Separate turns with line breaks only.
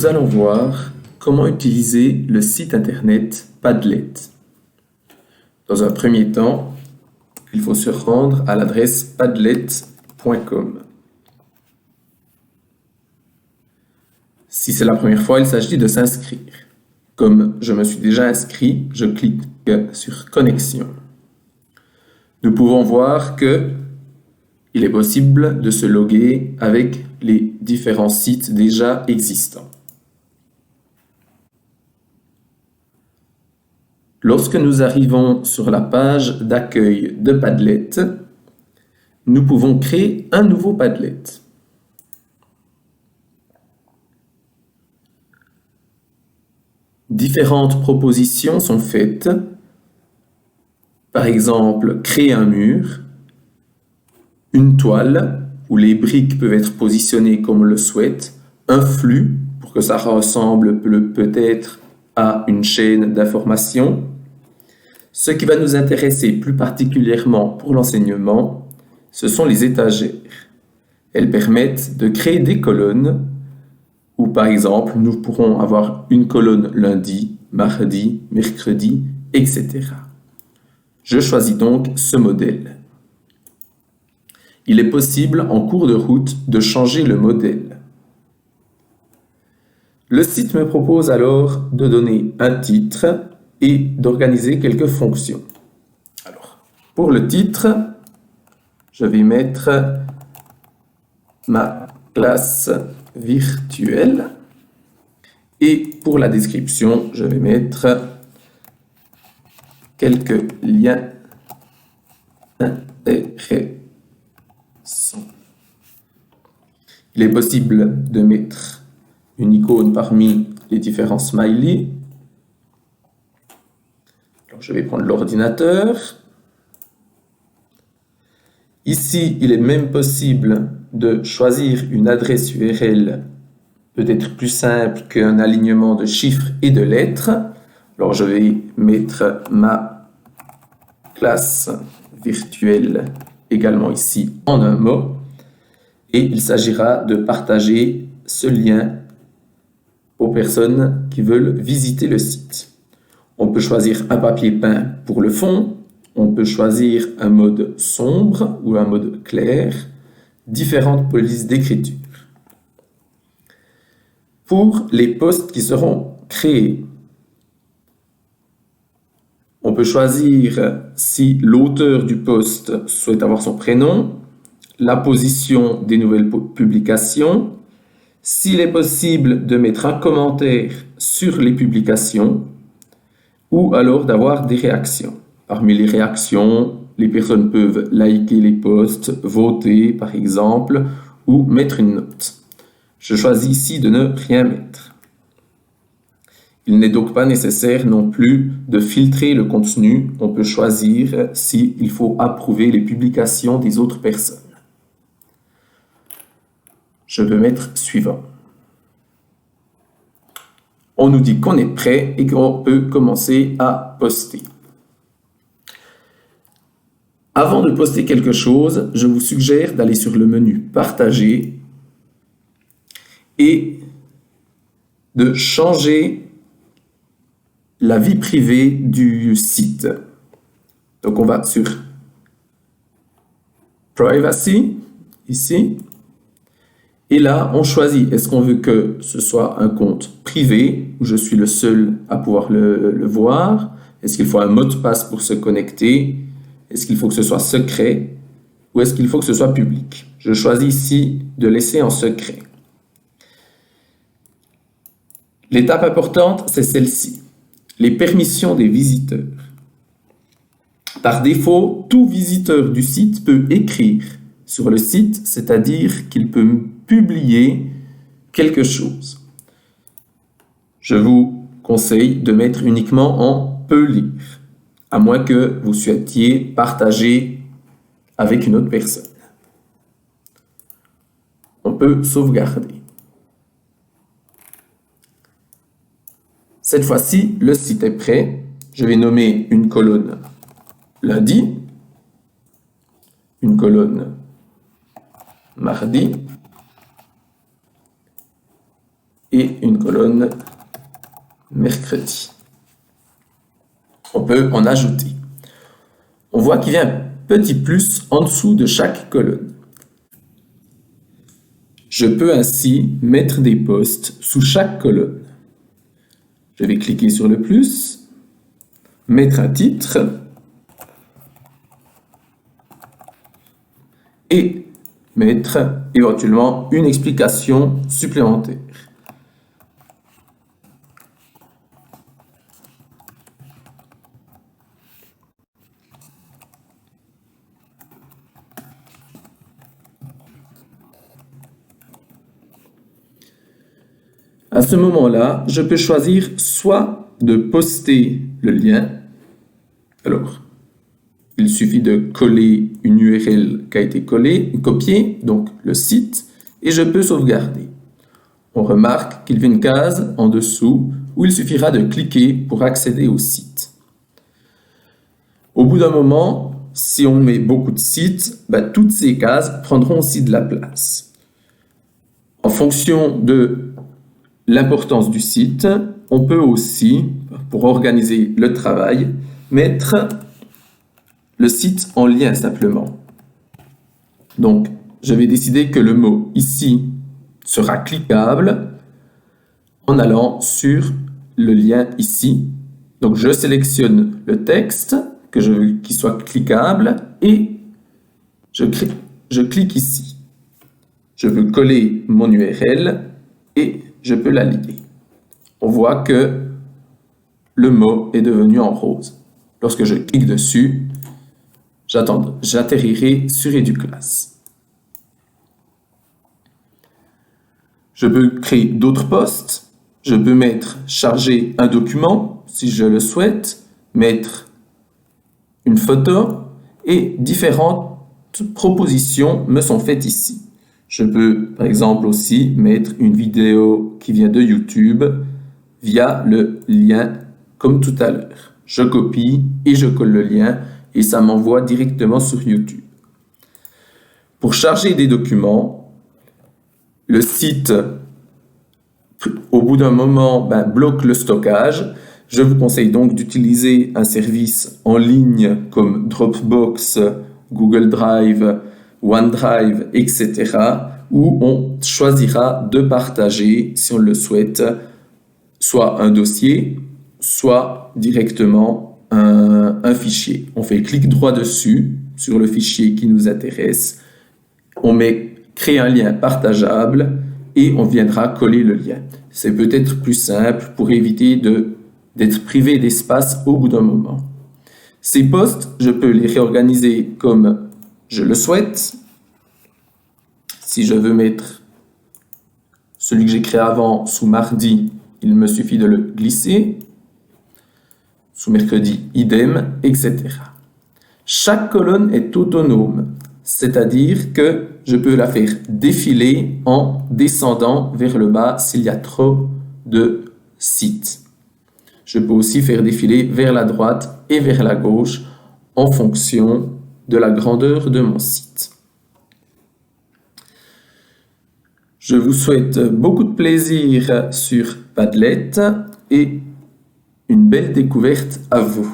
nous allons voir comment utiliser le site internet Padlet. Dans un premier temps, il faut se rendre à l'adresse padlet.com. Si c'est la première fois, il s'agit de s'inscrire. Comme je me suis déjà inscrit, je clique sur Connexion. Nous pouvons voir que il est possible de se loguer avec les différents sites déjà existants. Lorsque nous arrivons sur la page d'accueil de Padlet, nous pouvons créer un nouveau Padlet. Différentes propositions sont faites. Par exemple, créer un mur, une toile où les briques peuvent être positionnées comme on le souhaite, un flux pour que ça ressemble peut-être à une chaîne d'information. Ce qui va nous intéresser plus particulièrement pour l'enseignement, ce sont les étagères. Elles permettent de créer des colonnes où, par exemple, nous pourrons avoir une colonne lundi, mardi, mercredi, etc. Je choisis donc ce modèle. Il est possible, en cours de route, de changer le modèle. Le site me propose alors de donner un titre et d'organiser quelques fonctions. Alors, pour le titre, je vais mettre ma classe virtuelle et pour la description, je vais mettre quelques liens intéressants. Il est possible de mettre une icône parmi les différents smileys. Alors, je vais prendre l'ordinateur. Ici, il est même possible de choisir une adresse URL peut-être plus simple qu'un alignement de chiffres et de lettres. Alors, je vais mettre ma classe virtuelle également ici en un mot. Et il s'agira de partager ce lien aux personnes qui veulent visiter le site. On peut choisir un papier peint pour le fond, on peut choisir un mode sombre ou un mode clair, différentes polices d'écriture. Pour les posts qui seront créés, on peut choisir si l'auteur du post souhaite avoir son prénom, la position des nouvelles publications, s'il est possible de mettre un commentaire sur les publications ou alors d'avoir des réactions. Parmi les réactions, les personnes peuvent liker les posts, voter par exemple ou mettre une note. Je choisis ici de ne rien mettre. Il n'est donc pas nécessaire non plus de filtrer le contenu. On peut choisir s'il faut approuver les publications des autres personnes. Je vais mettre suivant. On nous dit qu'on est prêt et qu'on peut commencer à poster. Avant de poster quelque chose, je vous suggère d'aller sur le menu Partager et de changer la vie privée du site. Donc on va sur Privacy, ici. Et là, on choisit, est-ce qu'on veut que ce soit un compte privé, où je suis le seul à pouvoir le voir? Est-ce qu'il faut un mot de passe pour se connecter? Est-ce qu'il faut que ce soit secret? Ou est-ce qu'il faut que ce soit public? Je choisis ici de laisser en secret. L'étape importante, c'est celle-ci, les permissions des visiteurs. Par défaut, tout visiteur du site peut écrire sur le site, c'est-à-dire qu'il peut publier quelque chose. Je vous conseille de mettre uniquement en « peut lire », à moins que vous souhaitiez partager avec une autre personne. On peut sauvegarder. Cette fois-ci, le site est prêt. Je vais nommer une colonne lundi, une colonne mardi, et une colonne mercredi. On peut en ajouter. On voit qu'il y a un petit plus en dessous de chaque colonne. Je peux ainsi mettre des posts sous chaque colonne. Je vais cliquer sur le plus, mettre un titre et mettre éventuellement une explication supplémentaire. À ce moment-là, je peux choisir soit de poster le lien. Alors, il suffit de coller une URL qui a été copiée, donc le site, et je peux sauvegarder. On remarque qu'il y a une case en dessous où il suffira de cliquer pour accéder au site. Au bout d'un moment, si on met beaucoup de sites, toutes ces cases prendront aussi de la place. En fonction de l'importance du site, on peut aussi, pour organiser le travail, mettre le site en lien simplement. Donc, je vais décider que le mot ici sera cliquable en allant sur le lien ici. Donc, je sélectionne le texte que je veux qu'il soit cliquable et je clique ici. Je veux coller mon URL et je peux la lier. On voit que le mot est devenu en rose. Lorsque je clique dessus, j'atterrirai sur EduClass. Je peux créer d'autres posts. Je peux charger un document si je le souhaite, mettre une photo et différentes propositions me sont faites ici. Je peux par exemple aussi mettre une vidéo qui vient de YouTube via le lien comme tout à l'heure. Je copie et je colle le lien et ça m'envoie directement sur YouTube. Pour charger des documents, le site, au bout d'un moment, bloque le stockage. Je vous conseille donc d'utiliser un service en ligne comme Dropbox, Google Drive, OneDrive, etc. où on choisira de partager, si on le souhaite, soit un dossier, soit directement un fichier. On fait clic droit dessus, sur le fichier qui nous intéresse, on met créer un lien partageable et on viendra coller le lien. C'est peut-être plus simple pour éviter d'être privé d'espace au bout d'un moment. Ces posts, je peux les réorganiser comme je le souhaite. Si je veux mettre celui que j'ai créé avant sous mardi, il me suffit de le glisser. Sous mercredi, idem, etc. Chaque colonne est autonome, c'est-à-dire que je peux la faire défiler en descendant vers le bas s'il y a trop de sites. Je peux aussi faire défiler vers la droite et vers la gauche en fonction de la grandeur de mon site. Je vous souhaite beaucoup de plaisir sur Padlet et une belle découverte à vous.